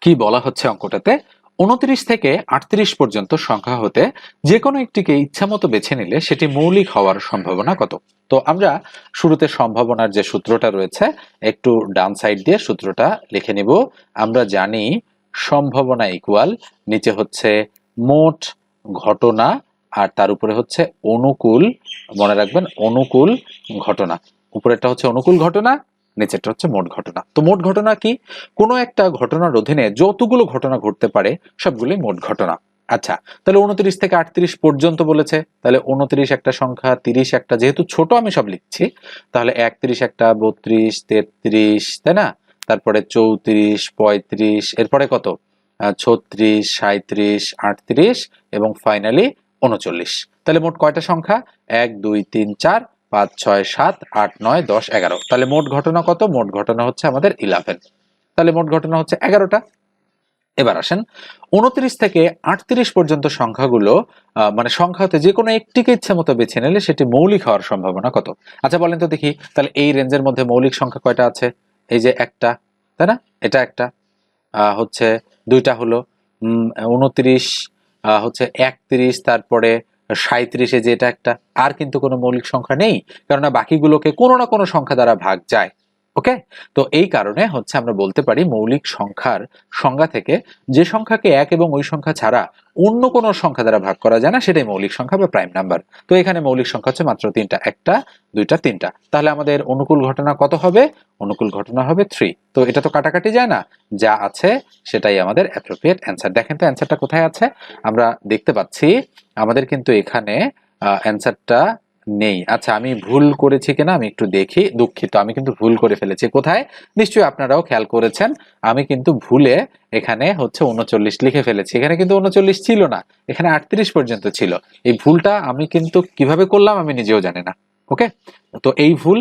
কি বলা হচ্ছে অঙ্কটাতে? 29 থেকে 38 পর্যন্ত সংখ্যা হতে যে কোনো একটিকে ইচ্ছামতো বেছে নিলে সেটি মৌলিক হওয়ার সম্ভাবনা কত? তো আমরা শুরুতে সম্ভাবনার যে সূত্রটা রয়েছে, একটু ডান সাইড দিয়ে সূত্রটা লিখে নিব। আমরা জানি সম্ভাবনা ইকুয়াল, নিচে হচ্ছে মোট ঘটনা আর তার উপরে হচ্ছে অনুকূল, মনে রাখবেন অনুকূল ঘটনা। উপরেরটা হচ্ছে অনুকূল ঘটনা, নিচেরটা হচ্ছে মোট ঘটনা। তো মোট ঘটনা কি? কোনো একটা ঘটনার অধীনে যতগুলো ঘটনা ঘটতে পারে সবগুলোই মোট ঘটনা। আচ্ছা, তাহলে 29 থেকে 38 পর্যন্ত বলেছে, তাহলে 29 একটা সংখ্যা, 30 একটা, যেহেতু ছোট আমি সব লিখছি, তাহলে 31 একটা, 32, 33, তাই না? তারপরে 34, 35, এরপরে কত? 36, 37, 38 এবং ফাইনালি 39। তাহলে মোট কয়টা সংখ্যা? 1, 2, 3, 4, 5, 6, 7, 8, 9, 10, 11। তাহলে মোট ঘটনা কত? মোট ঘটনা হচ্ছে আমাদের 11। তাহলে মোট ঘটনা হচ্ছে 11টা। এবার আসেন 29 থেকে 38 পর্যন্ত সংখ্যাগুলো, মানে সংখ্যা হতে যে কোনো একটিকে ইচ্ছে মতো বেছে নিলে সেটি মৌলিক হওয়ার সম্ভাবনা কত? আচ্ছা বলেন তো দেখি, তাহলে এই রেঞ্জের মধ্যে মৌলিক সংখ্যা কয়টা আছে? এই যে একটা, তাই না? এটা একটা, হচ্ছে দুইটা হলো 29, হচ্ছে 31, তারপরে 37, যে এটা একটা। আর কিন্তু কোনো মৌলিক সংখ্যা নেই, কেননা বাকিগুলোকে কোনো না কোনো সংখ্যা দ্বারা ভাগ যায়। ওকে, তো এই কারণে হচ্ছে আমরা বলতে পারি মৌলিক সংখ্যার সংজ্ঞা থেকে যে সংখ্যাকে এক এবং ওই সংখ্যা ছাড়া অন্য কোনো সংখ্যা দ্বারা ভাগ করা যায় না সেটাই মৌলিক সংখ্যা বা প্রাইম নাম্বার। তো এখানে মৌলিক সংখ্যা হচ্ছে মাত্র তিনটা, একটা, দুইটা, তিনটা। তাহলে আমাদের অনুকূল ঘটনা কত হবে? অনুকূল ঘটনা হবে 3। তো এটা তো কাটাকাটি যায় না, যা আছে সেটাই আমাদের অ্যাপ্রোপ্রিয়েট অ্যান্সার। দেখেন তো অ্যান্সারটা কোথায় আছে? আমরা দেখতে পাচ্ছি আমাদের কিন্তু এখানে অ্যান্সারটা নেই। আচ্ছা, আমি ভুল করেছি কিনা আমি একটু দেখি। দুঃখিত, আমি কিন্তু ভুল করে ফেলেছি। কোথায়? নিশ্চয়ই আপনারাও খেয়াল করেছেন, আমি কিন্তু ভুলে এখানে হচ্ছে 39 লিখে ফেলেছি। এখানে কিন্তু 39 ছিল না, এখানে 38 পর্যন্ত ছিল। এই ভুলটা আমি কিন্তু কিভাবে করলাম আমি নিজেও জানি না। ওকে, তো এই ভুল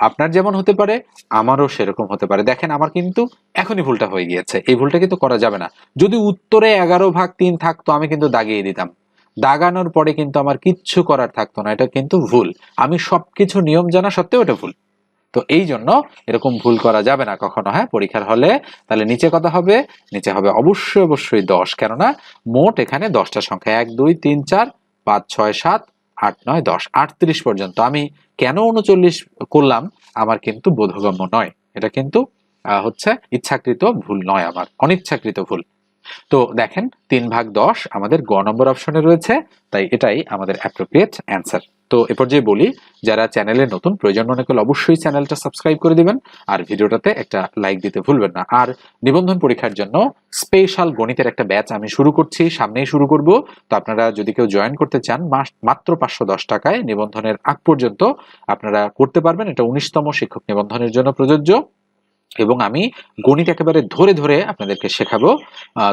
আপনার যেমন হতে পারে আমারও সেরকম হতে পারে। দেখেন আমার কিন্তু এখনই ভুলটা হয়ে গিয়েছে, এই ভুলটা কিন্তু করা যাবে না। যদি উত্তরে 11/3 থাকতো আমি কিন্তু দাগিয়ে দিতাম, দাগানোর পরে কিন্তু আমার কিচ্ছু করার থাকতো না। এটা কিন্তু ভুল, আমি সবকিছু নিয়ম জানা সত্ত্বেও এটা ভুল। তো এই জন্য এরকম ভুল করা যাবে না কখনো, হ্যাঁ, পরীক্ষার হলে। তাহলে নিচে কত হবে? নিচে হবে অবশ্যই 10, কেননা মোট এখানে 10টা সংখ্যা, 1, 2, 3, 4, 5, 6, 7, 8, 9, 10, 38 পর্যন্ত। আমি কেন 39 করলাম আমার কিন্তু বোধগম্য নয়। এটা কিন্তু হচ্ছে ইচ্ছাকৃত ভুল নয়, আমার অনিচ্ছাকৃত ভুল। তো দেখেন 3/10 আমাদের গ নম্বর অপশনে রয়েছে, তাই এটাই আমাদের অ্যাপ্রোপ্রিয়েট অ্যান্সার। তো এ পর্যায়ে বলি, যারা চ্যানেলে নতুন, প্রয়োজন মনে করলে অবশ্যই চ্যানেলটা সাবস্ক্রাইব করে দিবেন আর ভিডিওটাতে একটা লাইক দিতে ভুলবেন না। আর নিবন্ধন পরীক্ষার জন্য স্পেশাল গণিতের একটা ব্যাচ আমি শুরু করছি, সামনেই শুরু করব। তো আপনারা যদি কেউ জয়েন করতে চান, মাত্র 510 টাকায় নিবন্ধনের আগ পর্যন্ত আপনারা করতে পারবেন। এটা 19তম শিক্ষক নিবন্ধনের জন্য প্রযোজ্য এবং আমি গণিত একেবারে ধরে ধরে আপনাদেরকে শেখাবো।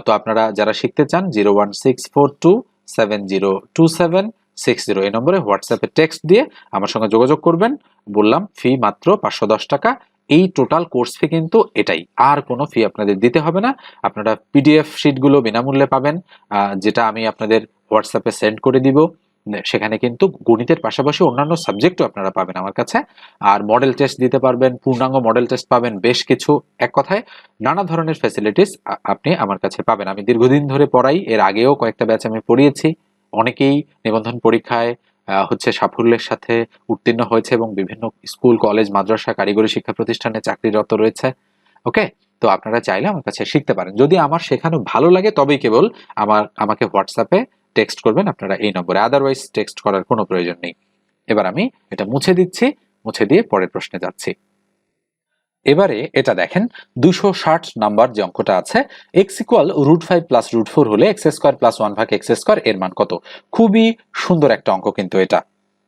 তো আপনারা যারা শিখতে চান 01642702760 এই নম্বরে হোয়াটসঅ্যাপে টেক্সট দিয়ে আমার সঙ্গে যোগাযোগ করবেন। বললাম ফি মাত্র 510 টাকা। এই টোটাল কোর্স ফি কিন্তু এটাই, আর কোনো ফি আপনাদের দিতে হবে না। আপনারা পিডিএফ শিটগুলো বিনামূল্যে পাবেন, যেটা আমি আপনাদের হোয়াটসঅ্যাপে সেন্ড করে দিব। সেখানে কিন্তু গণিতের পাশাপাশি অন্যান্য সাবজেক্টও আপনারা পাবেন আমার কাছে। আর মডেল টেস্ট দিতে পারবেন, পূর্ণাঙ্গ মডেল টেস্ট পাবেন, বেশ কিছু, এক কথায় নানা ধরনের ফ্যাসিলিটিস আপনি আমার কাছে পাবেন। আমি দীর্ঘদিন ধরে পড়াই, এর আগেও কয়েকটা ব্যাচ আমি পড়িয়েছি। অনেকেই নিবন্ধন পরীক্ষায় হচ্ছে সাফল্যের সাথে উত্তীর্ণ হয়েছে এবং বিভিন্ন স্কুল, কলেজ, মাদ্রাসা, কারিগরি শিক্ষা প্রতিষ্ঠানে চাকরিরত রয়েছে। ওকে, তো আপনারা চাইলে আমার কাছে শিখতে পারেন। যদি আমার শেখানো ভালো লাগে তবেই কেবল আমাকে হোয়াটসঅ্যাপে টেক্সট করবেন আপনারা এই নম্বরে, আদারওয়াইজ টেক্সট করার কোনো প্রয়োজন নেই। এবার আমি এটা মুছে দিচ্ছি, মুছে দিয়ে পরের প্রশ্নে যাচ্ছি। এবারে এটা দেখেন 260 নাম্বার যে অঙ্কটা আছে, x ইকুয়াল √5 প্লাস √4 হলে x² প্লাস 1/x² এর মান কত? খুবই সুন্দর একটা অঙ্ক কিন্তু এটা।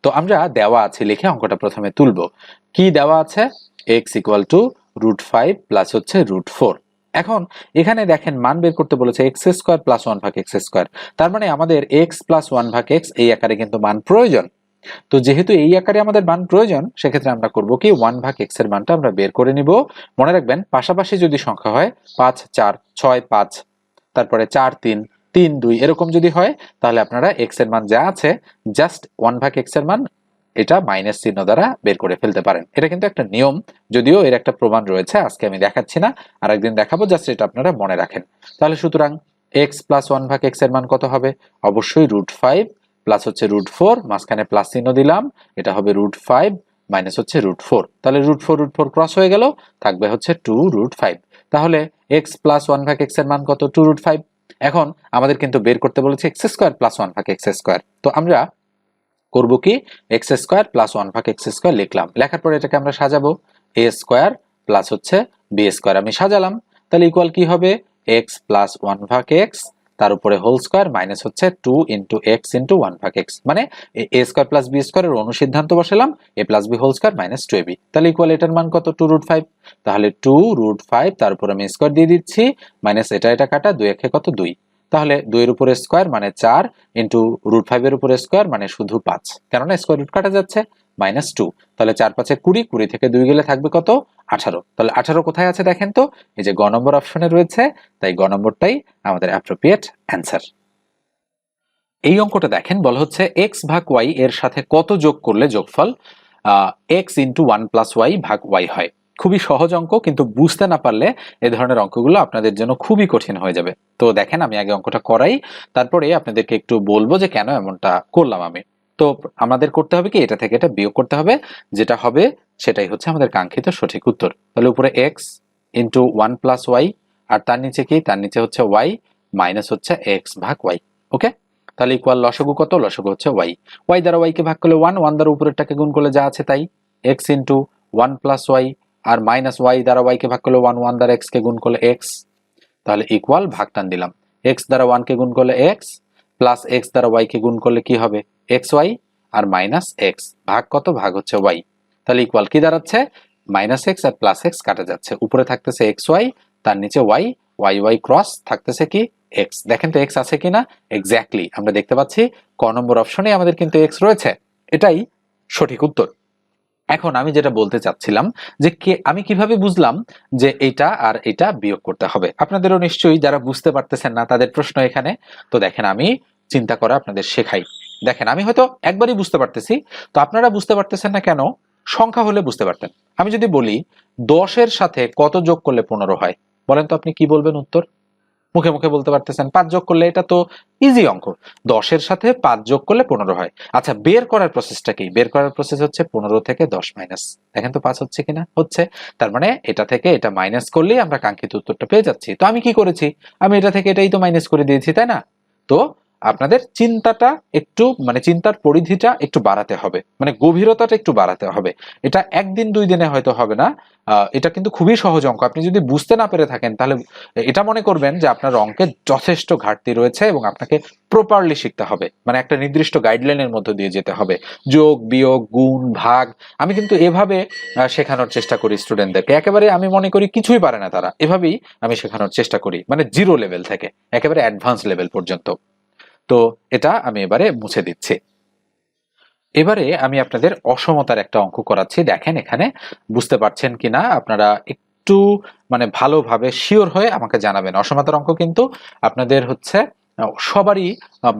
তো আমরা দেওয়া আছে লিখে অঙ্কটা প্রথমে তুলব। কি দেওয়া আছে? x ইকুয়াল টু √5 প্লাস হচ্ছে √4। এখন এখানে দেখেন মান বের করতে বলেছে x² প্লাস 1/x²। তার মানে আমাদের x প্লাস 1/x এই আকারে কিন্তু মান প্রয়োজন। তো যেহেতু এই আকারে আমাদের মান প্রয়োজন, সেক্ষেত্রে আমরা করব কি 1/x এর মানটা আমরা বের করে নিব। মনে রাখবেন পাশাপাশি যদি সংখ্যা হয় 5 4 6 5, তারপরে 4 3 3 2 এরকম যদি হয়, তাহলে আপনারা x এর মান যা আছে জাস্ট 1/x এর মান এটা মাইনাস চিহ্ন দ্বারা বের করে ফেলতে পারেন। এটা কিন্তু একটা নিয়ম, যদিও এর একটা প্রমাণ রয়েছে, আজকে আমি দেখাচ্ছি না, আরেকদিন দেখাবো, জাস্ট এটা আপনারা মনে রাখেন। তাহলে সুতরাং x প্লাস 1/x এর মান কত হবে? অবশ্যই √5 প্লাস হচ্ছে √4, মাঝখানে প্লাস চিহ্ন দিলাম, এটা হবে √5 মাইনাস হচ্ছে √4। তাহলে √4 ক্রস হয়ে গেল, থাকবে হচ্ছে 2√5। তাহলে x প্লাস 1/x এর মান কত? 2√5। এখন আমাদের কিন্তু বের করতে বলেছে x² প্লাস 1/x²। তো আমরা করব কি x² প্লাস 1/x² লিখলাম, লেখার পরে এটাকে আমরা সাজাবো a² প্লাস হচ্ছে বি স্কোয়ার আমি সাজালাম, তাহলে ইকুয়াল কি হবে এক্স প্লাস 1/x তার উপরে হোল স্কোয়ার মাইনাস হচ্ছে 2 ইন্টু এক্স ইন্টু 1/x, মানে এ স্কোয়ার প্লাস বি স্কোয়ারের অনুসিদ্ধান্ত বসালাম A plus B whole square minus 2ab, তাহলে ইকুয়াল এটার মান কত 2√5, তাহলে 2√5 তার উপর আমি স্কোয়ার দিয়ে দিচ্ছি মাইনাস এটা কাটা 2 একে কত 2, তাহলে 2 এর উপরে স্কোয়ার মানে 4 ইন্টু √5 এর উপরে স্কোয়ার মানে শুধু 5, কেননা স্কোয়ার রুট কাটা যাচ্ছে মাইনাস 2, তাহলে 4 5 20, 20 থেকে 2 গেলে থাকবে কত 18, তাহলে 18 কোথায় আছে দেখেন তো এই যে গ নম্বর অপশনে রয়েছে, তাই গ নম্বরটাই আমাদের অ্যাপ্রোপ্রিয়েট অ্যান্সার। এই অঙ্কটা দেখেন বলা হচ্ছে এক্স ভাগ ওয়াই এর সাথে কত যোগ করলে যোগফল এক্স ইন্টু 1+y ভাগ ওয়াই হয়। খুবই সহজ অঙ্ক, কিন্তু বুঝতে না পারলে এ ধরনের অঙ্কগুলো আপনাদের জন্য খুবই কঠিন হয়ে যাবে। তো দেখেন আমি আগে অঙ্কটা করাই, তারপরে আপনাদেরকে একটু বলবো যে কেন এমনটা করলাম আমি। তো আমাদের করতে হবে কি, এটা থেকে এটা বিয়োগ করতে হবে, যেটা হবে সেটাই হচ্ছে আমাদের কাঙ্ক্ষিত সঠিক উত্তর। তাহলে উপরে এক্স ইন্টু 1+y আর তার নিচে কি, তার নিচে হচ্ছে ওয়াই মাইনাস হচ্ছে এক্স ভাগ ওয়াই। ওকে, তাহলে ইকুয়াল লসাগু কত, লসাগু হচ্ছে ওয়াই, ওয়াই দ্বারা ওয়াই কে ভাগ করলে 1, 1 দ্বারা উপরেরটাকে গুণ করলে যা আছে তাই, এক্স ইন্টু 1+y আর মাইনাস ওয়াই দ্বারা ওয়াই কে ভাগ করলে 1, 1 দ্বারা এক্স কে গুণ করলে এক্স, তাহলে ইকুয়াল ভাগ টান দিলাম, এক্স দ্বারা 1 কে গুণ করলে এক্স প্লাস এক্স দ্বারা ওয়াই কে গুণ করলে কি হবে এক্স ওয়াই আর মাইনাস এক্স, ভাগ কত, ভাগ হচ্ছে ওয়াই, তাহলে ইকুয়াল কি দাঁড়াচ্ছে মাইনাস এক্স আর প্লাস এক্স কাটা যাচ্ছে, উপরে থাকতেছে এক্স ওয়াই তার নিচে ওয়াই, ওয়াই ওয়াই ক্রস থাকতেছে কি এক্স। দেখেন তো এক্স আছে কিনা, এক্স্যাক্টলি আমরা দেখতে পাচ্ছি ক নম্বর অপশনে আমাদের কিন্তু এক্স রয়েছে, এটাই সঠিক উত্তর। এখন আমি যেটা বলতে চাচ্ছিলাম যে আমি কিভাবে বুঝলাম যে এটা আর এটা বিয়োগ করতে হবে, আপনাদেরও নিশ্চয়ই যারা বুঝতে পারতেছেন না তাদের প্রশ্ন এখানে। তো দেখেন আমি চিন্তা করা আপনাদের শেখাই। দেখেন আমি হয়তো একবারই বুঝতে পারতেছি, তো আপনারা বুঝতে পারতেছেন না কেন, সংখ্যা হলে বুঝতে পারতেন। আমি যদি বলি 10-এর সাথে কত যোগ করলে 15 হয়, বলেন তো আপনি কি বলবেন উত্তর? মুখে মুখে বলতে পারতেছেন 5 যোগ করলে, এটা তো ইজি অঙ্ক, 10-এর সাথে 5 যোগ করলে 15 হয়। আচ্ছা বের করার প্রসেসটা কি, বের করার প্রসেস হচ্ছে 15 থেকে 10 মাইনাস, দেখেন তো 5 হচ্ছে কিনা, হচ্ছে, তার মানে এটা থেকে এটা মাইনাস করলেই আমরা কাঙ্ক্ষিত উত্তরটা পেয়ে যাচ্ছি। তো আমি কি করেছি, আমি এটা থেকে এটাই তো মাইনাস করে দিয়েছি, তাই না? তো আপনাদের চিন্তাটা একটু, মানে চিন্তার পরিধিটা একটু বাড়াতে হবে, মানে গভীরতাটা একটু বাড়াতে হবে। এটা একদিন দুই দিনে হয়তো হবে না, এটা কিন্তু খুবই সহজ অঙ্ক। আপনি যদি বুঝতে না পেরে থাকেন তাহলে এটা মনে করবেন যে আপনার অঙ্কে যথেষ্ট ঘাটতি রয়েছে এবং আপনাকে প্রপারলি শিখতে হবে, মানে একটা নির্দিষ্ট গাইডলাইনের মধ্যে দিয়ে যেতে হবে। যোগ বিয়োগ গুণ ভাগ আমি কিন্তু এভাবে শেখানোর চেষ্টা করি স্টুডেন্টদেরকে, একেবারে আমি মনে করি কিছুই পারে না তারা, এভাবেই আমি শেখানোর চেষ্টা করি, মানে জিরো লেভেল থেকে একেবারে অ্যাডভান্স লেভেল পর্যন্ত। তো এটা আমি এবারে মুছে দিচ্ছি। এবারে আমি আপনাদের অসমতার একটা অঙ্ক করাচ্ছি, দেখেন এখানে বুঝতে পারছেন কিনা আপনারা একটু মানে ভালোভাবে শিওর হয়ে আমাকে জানাবেন। অসমতার অঙ্ক কিন্তু আপনাদের হচ্ছে সবারই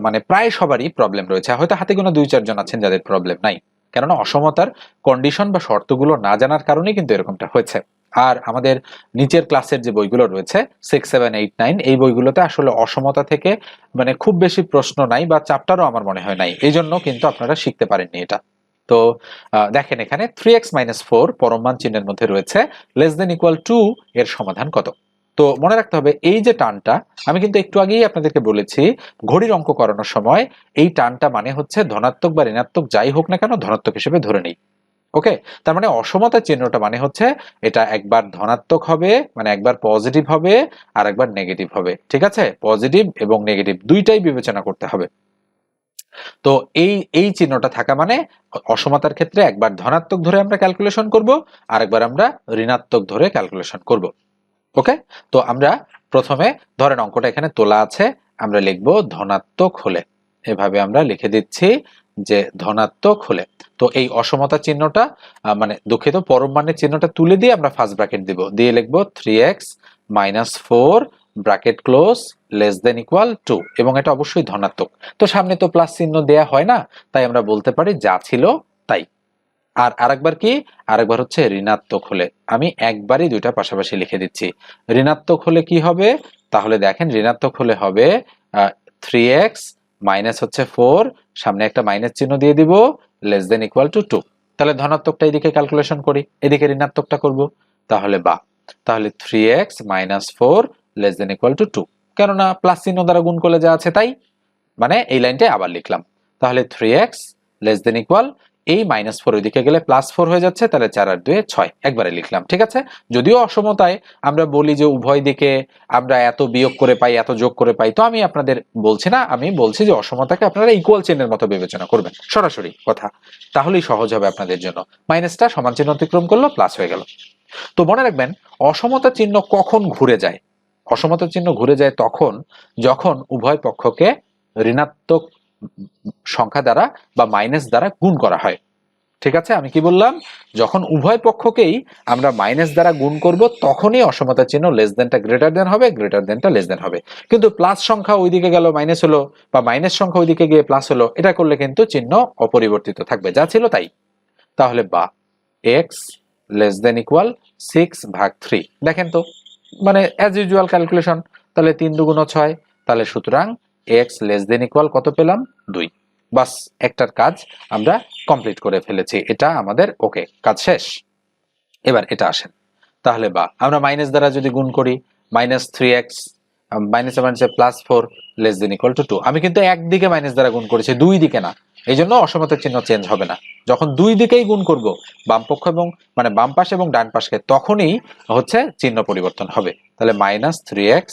মানে প্রায় সবারই প্রবলেম রয়েছে, হয়তো হাতে গোনা 2-4 জন আছেন যাদের প্রবলেম নাই, কেননা অসমতার কন্ডিশন বা শর্তগুলো না জানার কারণেই কিন্তু এরকমটা হয়েছে। আর আমাদের নিচের ক্লাসের যে বইগুলো রয়েছে 6, 7, 8, 9 এই বইগুলোতে আসলে অসমতা থেকে মানে খুব বেশি প্রশ্ন নাই বা চ্যাপ্টারও আমার মনে হয় নাই, এই জন্য কিন্তু আপনারা শিখতে পারেননি এটা। তো দেখেন এখানে 3x-4 পরম মান চিহ্নের মধ্যে রয়েছে << 2 এর সমাধান কত। তো মনে রাখতে হবে এই যে টানটা, আমি কিন্তু একটু আগেই আপনাদেরকে বলেছি ঘড়ির অঙ্ক করানোর সময় এই টানটা মানে হচ্ছে ধনাত্মক বা ঋণাত্মক যাই হোক না কেন ধনাত্মক হিসেবে ধরে নেই। ওকে, তার মানে অসমতার চিহ্নটা মানে হচ্ছে এটা একবার ধনাত্মক হবে, মানে একবার পজিটিভ হবে আর একবার নেগেটিভ হবে, ঠিক আছে? পজিটিভ এবং নেগেটিভ দুইটাই বিবেচনা করতে হবে। তো এই এই চিহ্নটা থাকা মানে অসমতার ক্ষেত্রে একবার ধনাত্মক ধরে আমরা ক্যালকুলেশন করব আর একবার আমরা ঋণাত্মক ধরে ক্যালকুলেশন করব। ওকে, তো আমরা প্রথমে ধরেন অঙ্কটা এখানে তোলা আছে, আমরা লিখব ধনাত্মক হলে, এভাবে আমরা লিখে দিচ্ছি যে ধনাত্মক হলে। তো এই অসমতা চিহ্নটা মানে দুঃখিত পরম মানের চিহ্নটা তুলে দিয়ে আমরা ফার্স্ট ব্র্যাকেট দিব, দিয়ে লিখব 3x-4 ব্র্যাকেট ক্লোজ << 2 এবং এটা অবশ্যই ধনাত্মক। তো সামনে তো প্লাস চিহ্ন দেয়া হয় না, তাই আমরা বলতে পারি যা ছিল তাই। আর আরেকবার কি, আরেকবার হচ্ছে ঋণাত্মক হলে, আমি একবারই দুইটা পাশাপাশি লিখে দিচ্ছি। ঋণাত্মক হলে কি হবে, তাহলে দেখেন ঋণাত্মক হলে হবে 3x মাইনাস হচ্ছে 4, সামনে একটা মাইনাস চিহ্ন দিয়ে দিব << 2। তাহলে ধনাত্মকটা এদিকে ক্যালকুলেশন করি, এদিকে ঋণাত্মকটা করব, তাহলে তাহলে 3x-4 << 2, কেননা প্লাস চিহ্ন দ্বারা গুণ করলে যা আছে তাই, মানে এই লাইনটাই আবার লিখলাম। তাহলে 3x << এই -4 ওইদিকে গেলে +4 হয়ে যাচ্ছে, তাহলে 4 আর 2 6 একবারে লিখলাম। ঠিক আছে, যদিও অসমতায় আমরা বলি যে উভয় দিকে আমরা এত বিয়োগ করে পাই, এত যোগ করে পাই, তো আমি আপনাদের বলছি না, আমি বলছি যে অসমতাকে আপনারা ইকুয়াল চিহ্নের মতো বিবেচনা করবেন, সরাসরি কথা, তাহলেই সহজ হবে আপনাদের জন্য। মাইনাসটা সমান চিহ্ন অতিক্রম করলো, প্লাস হয়ে গেল। তো মনে রাখবেন অসমতা চিহ্ন কখন ঘুরে যায়? অসমতা চিহ্ন ঘুরে যায় তখন যখন উভয় পক্ষকে ঋণাত্মক সংখ্যা দ্বারা বা মাইনাস দ্বারা গুণ করা হয়। ঠিক আছে, আমি কি বললাম? যখন উভয় পক্ষকেই আমরা মাইনাস দ্বারা গুণ করব তখনই অসমতা চিহ্ন লেস দেনটা গ্রেটার দেন হবে, গ্রেটার দেনটা লেস দেন হবে। কিন্তু প্লাস সংখ্যা ওইদিকে গেল মাইনাস হলো, বা মাইনাস সংখ্যা ওইদিকে গিয়ে প্লাস হলো, এটা করলে কিন্তু চিহ্ন অপরিবর্তিত থাকবে, যা ছিল তাই। তাহলে বা এক্স লেস দেন ইকুয়াল 6/3, দেখেন তো, মানে অ্যাজ ইউজুয়াল ক্যালকুলেশন, তাহলে 3 দুগুণ 6, তাহলে সুতরাং এক্স লেস দেন ইকুয়াল কত পেলাম? 2। বাস, একটার কাজ আমরা কমপ্লিট করে ফেলেছি, এটা আমাদের ওকে, কাজ শেষ। এবার এটা আসেন, তাহলে বা আমরা মাইনাস দ্বারা যদি গুণ করি, -3x মাইনাস মাইনাসে +4 লেস দেন ইকুয়াল টু 2, আমি কিন্তু একদিকে মাইনাস দ্বারা গুণ করেছি, দুই দিকে না, এই জন্য অসমতার চিহ্ন চেঞ্জ হবে না। যখন দুই দিকেই গুণ করব, বাম পক্ষ এবং মানে বাম পাশ এবং ডান পাশকে, তখনই হচ্ছে চিহ্ন পরিবর্তন হবে। তাহলে -3x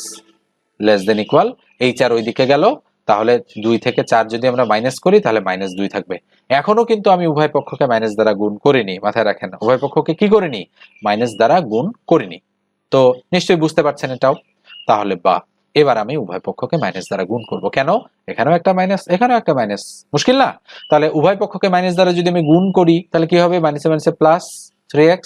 লেস দেন ইকুয়াল, এই 4 ওই দিকে গেল, তাহলে 2 থেকে 4 যদি আমরা মাইনাস করি তাহলে -2 থাকবে। এখনো কিন্তু আমি উভয় পক্ষকে মাইনাস দ্বারা গুণ করিনি, মাথায় রাখেন, উভয় পক্ষকে কি করিনি? মাইনাস দ্বারা গুণ করিনি। তো নিশ্চয়ই বুঝতে পারছেন এটাও। তাহলে বা এবার আমি উভয় পক্ষকে মাইনাস দ্বারা গুণ করব, কেন? এখানেও একটা মাইনাস, এখানেও একটা মাইনাস, মুশকিল না? তাহলে উভয় পক্ষকে মাইনাস দ্বারা যদি আমি গুণ করি তাহলে কি হবে? মাইনাসে মাইনাসে +3x,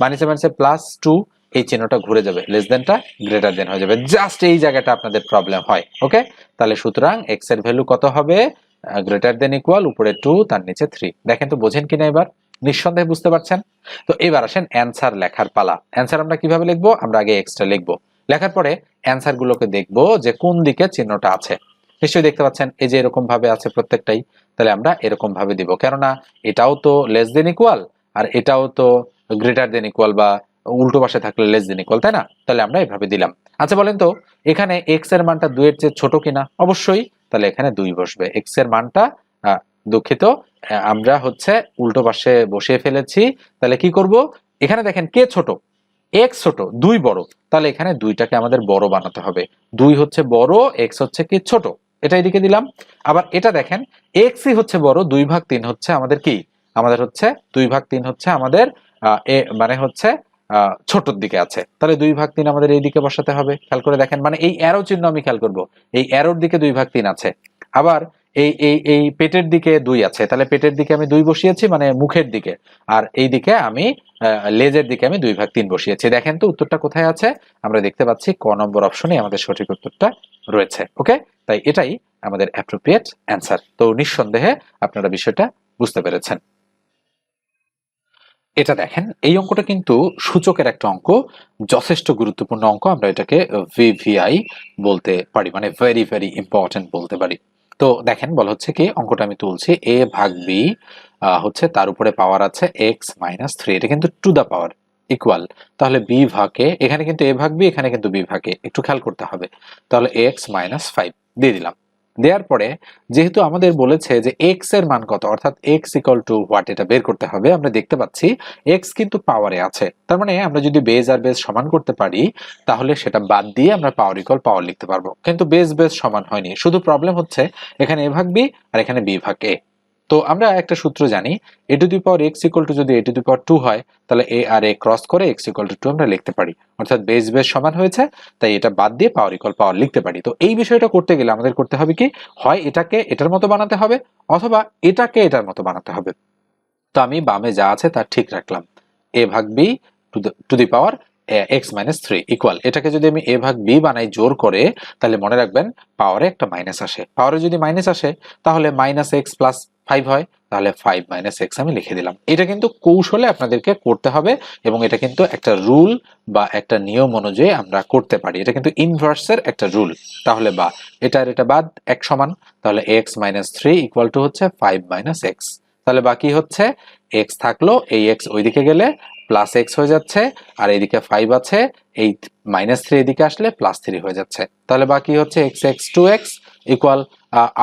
মাইনাসে মাইনাসে +2, এই চিহ্নটা ঘুরে যাবে, লেস দেনটা গ্রেটার দেন হয়ে যাবে, জাস্ট এই জায়গাটা আপনাদের প্রবলেম হয়। ওকে, তাহলে সুতরাং এক্স এর ভ্যালু কত হবে? গ্রেটার দেন ইকুয়াল, উপরে 2 তার নিচে 3। দেখেন তো বোঝেন কিনা এবার? নিঃসন্দেহে বুঝতে পারছেন। তো এবার আসেন অ্যান্সার লেখার পালা। অ্যান্সার আমরা কিভাবে লিখবো? আমরা আগে এক্সটা লিখবো, লেখার পরে অ্যান্সার গুলোকে দেখবো যে কোন দিকে চিহ্নটা আছে। নিশ্চয়ই দেখতে পাচ্ছেন এই যে এরকম ভাবে আছে প্রত্যেকটাই, তাহলে আমরা এরকম ভাবে দিব, কেননা এটাও তো লেস দেন ইকুয়াল আর এটাও তো গ্রেটার দেন ইকুয়াল, বা উল্টো পাশে থাকলে লেস দেন ইকুয়াল, তাই না? তাহলে আমরা এভাবে দিলাম। আচ্ছা বলেন তো, এখানে এক্স এর মানটা 2 এর চেয়ে ছোট কিনা? অবশ্যই, তাহলে এখানে 2 বসবে। এক্স এর মানটা দুঃখিত, আমরা হচ্ছে উল্টো পাশে বসিয়ে ফেলেছি। তাহলে কি করব? এখানে দেখেন কে ছোট? এক্স ছোট, 2 বড়, তাহলে এখানে 2টাকে আমাদের বড় বানাতে হবে। 2 হচ্ছে বড়, এক্স হচ্ছে কি ছোট, এটা এদিকে দিলাম। আবার এটা দেখেন এক্সই হচ্ছে বড়, 2/3 হচ্ছে আমাদের কি? আমাদের হচ্ছে 2/3 হচ্ছে আমাদের মানে হচ্ছে ছোটর দিকে আছে, তাহলে 2/3 আমাদের এই দিকে বসাতে হবে। খেয়াল করে দেখেন, মানে এই অ্যারো চিহ্ন আমি খেয়াল করব, এই অ্যারোর দিকে 2/3 আছে। আবার এই এই এই পেটের দিকে 2 আছে, তাহলে পেটের দিকে আমি 2 বসিয়েছি, মানে মুখের দিকে। আর এই দিকে আমি লেজের দিকে আমি 2/3 বসিয়েছি। দেখেন তো উত্তরটা কোথায় আছে? আমরা দেখতে পাচ্ছি ক নম্বর অপশনে আমাদের সঠিক উত্তরটা রয়েছে। ওকে, তাই এটাই আমাদের অ্যাপ্রোপ্রিয়েট অ্যান্সার। তো নিঃসন্দেহে আপনারা বিষয়টা বুঝতে পেরেছেন। এটা দেখেন, এই অঙ্কটা কিন্তু সূচকের একটা অঙ্ক, যথেষ্ট গুরুত্বপূর্ণ অঙ্ক, আমরা এটাকে ভিভিআই বলতে পারি, মানে ভেরি ভেরি ইম্পর্টেন্ট বলতে পারি। তো দেখেন, বলা হচ্ছে কি, অঙ্কটা আমি তুলছি, a ভাগ b হচ্ছে তার উপরে পাওয়ার আছে x-3, এটা কিন্তু টু দা পাওয়ার ইকুয়াল, তাহলে b ভাগ a, এখানে কিন্তু a ভাগ b, এখানে কিন্তু b ভাগ a, একটু খেয়াল করতে হবে। তাহলে x-5 দিয়ে দিলাম। দেওয়ার পরে যেহেতু আমাদের বলেছে যে x এর মান কত, অর্থাৎ x ইকুয়াল টু হোয়াট, এটা বের করতে হবে। আমরা দেখতে পাচ্ছি x কিন্তু পাওয়ারে আছে, তার মানে আমরা যদি বেজ আর বেজ সমান করতে পারি তাহলে সেটা বাদ দিয়ে আমরা পাওয়ার ইকুয়াল পাওয়ার লিখতে পারবো, কিন্তু বেজ বেজ সমান হয়নি। শুধু প্রবলেম হচ্ছে এখানে a ভাগ b আর এখানে b ভাগ a। তো আমরা একটা সূত্র জানি, a two the power x equal to যদি a টু দি পাওয়ার 2 হয়, তাহলে a আর a ক্রস করে x ইকুয়াল টু 2 আমরা লিখতে পারি, অর্থাৎ বেজ বেজ সমান হয়েছে, তাই এটা বাদ দিয়ে পাওয়ার ইকুয়াল পাওয়ার লিখতে পারি। তো এই বিষয়টা করতে গেলে আমাদের করতে হবে কি, হয় এটাকে এটার মতো বানাতে হবে অথবা এটাকে এটার মতো বানাতে হবে। তো আমি বামে যা আছে তা ঠিক রাখলাম, a ভাগ b two the power x-3 equal, এটাকে যদি আমি a ভাগ b বানাই জোর করে, তাহলে মনে রাখবেন পাওয়ারে একটা মাইনাস আসে, পাওয়ারে যদি মাইনাস আসে তাহলে -x+5 হয়, তাহলে 5 - x আমি লিখে দিলাম। এটা কিন্তু কৌশলে আপনাদেরকে করতে হবে, এবং এটা কিন্তু একটা রুল বা একটা নিয়ম অনুযায়ী আমরা করতে পারি, এটা কিন্তু ইনভার্সের একটা রুল। তাহলে বা এটা আর এটা বাদ, এক সমান, তাহলে x-3 ইকুয়াল টু হচ্ছে 5 - x, তাহলে বাকি হচ্ছে x থাকলো, এই x ওইদিকে গেলে প্লাস x হয়ে যাচ্ছে, আর এইদিকে 5 আছে, এই -3 এদিকে আসলে +3 হয়ে যাচ্ছে, তাহলে বাকি হচ্ছে x 2x ইকুয়াল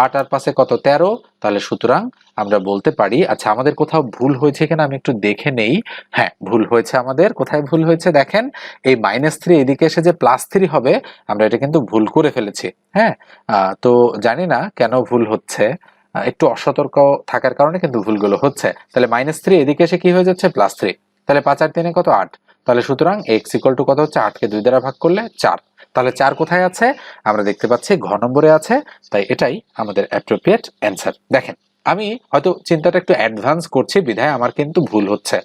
8 আর 5 কত 13, তাহলে সুতরাং আমরা বলতে পারি, আচ্ছা আমাদের কোথাও ভুল হয়েছে কিনা আমি একটু দেখে নেই। হ্যাঁ, ভুল হয়েছে আমাদের। কোথায় ভুল হয়েছে দেখেন, এই -3 এদিকে এসে যে +3 হবে, আমরা এটা কিন্তু ভুল করে ফেলেছি। হ্যাঁ, তো জানি না কেন ভুল হচ্ছে, একটু অসতর্ক থাকার কারণে কিন্তু ভুলগুলো হচ্ছে। তাহলে -3 এদিকে এসে কি হয়ে যাচ্ছে, +3। তাহলে 5 আর 3 কত, 8। তাহলে সুতরাং x ইকুয়াল টু কত হচ্ছে, 8কে 2 দ্বারা ভাগ করলে 4। তাহলে 4 কোথায় আছে, আমরা দেখতে পাচ্ছি ঘ নম্বরে আছে। তাই এটাই আমাদের অ্যাপ্রোপ্রিয়েট অ্যান্সার। দেখেন, আমি হয়তো চিন্তাটা একটু অ্যাডভান্স করছি বিধায় আমার কিন্তু ভুল হচ্ছে।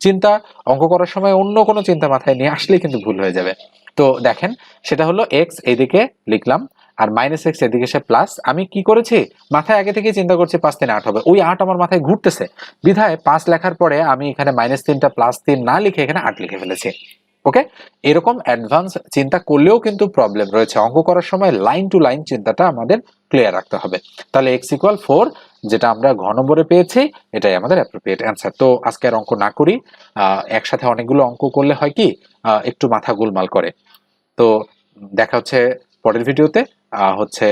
চিন্তা অঙ্ক করার সময় অন্য কোনো চিন্তা মাথায় নিয়ে আসলেই কিন্তু ভুল হয়ে যাবে। তো দেখেন, সেটা হলো এক্স এদিকে লিখলাম আর -x এদিকে সে প্লাস। আমি কি করেছি, মাথায় আগে থেকে চিন্তা করছি 5 3 8 হবে, ওই 8 আমার মাথায় ঘুরতেছে বিধায় 5 লেখার পরে আমি এখানে -3টা +3 না লিখে এখানে 8 লিখে ফেলেছি। ওকে, এরকম অ্যাডভান্স চিন্তা করলেও কিন্তু প্রবলেম রয়েছে। অঙ্ক করার সময় লাইন টু লাইন চিন্তাটা আমাদের ক্লিয়ার রাখতে হবে। তাহলে x ইকুয়াল 4 যেটা আমরা ঘ নম্বরে পেয়েছি, এটাই আমাদের অ্যাপ্রোপ্রিয়েট অ্যান্সার। তো আজকে আর অঙ্ক না করি, একসাথে অনেকগুলো অঙ্ক করলে হয় কি, একটু মাথা গোলমাল করে। তো দেখা হচ্ছে পরের ভিডিওতে। হচ্ছে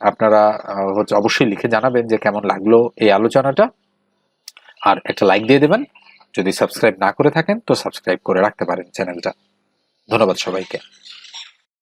আপনারা হচ্ছে অবশ্যই লিখে জানাবেন যে কেমন লাগলো এই আলোচনাটা, আর একটা লাইক দিয়ে দেবেন। যদি সাবস্ক্রাইব না করে থাকেন তো সাবস্ক্রাইব করে রাখতে পারেন চ্যানেলটা। ধন্যবাদ সবাইকে।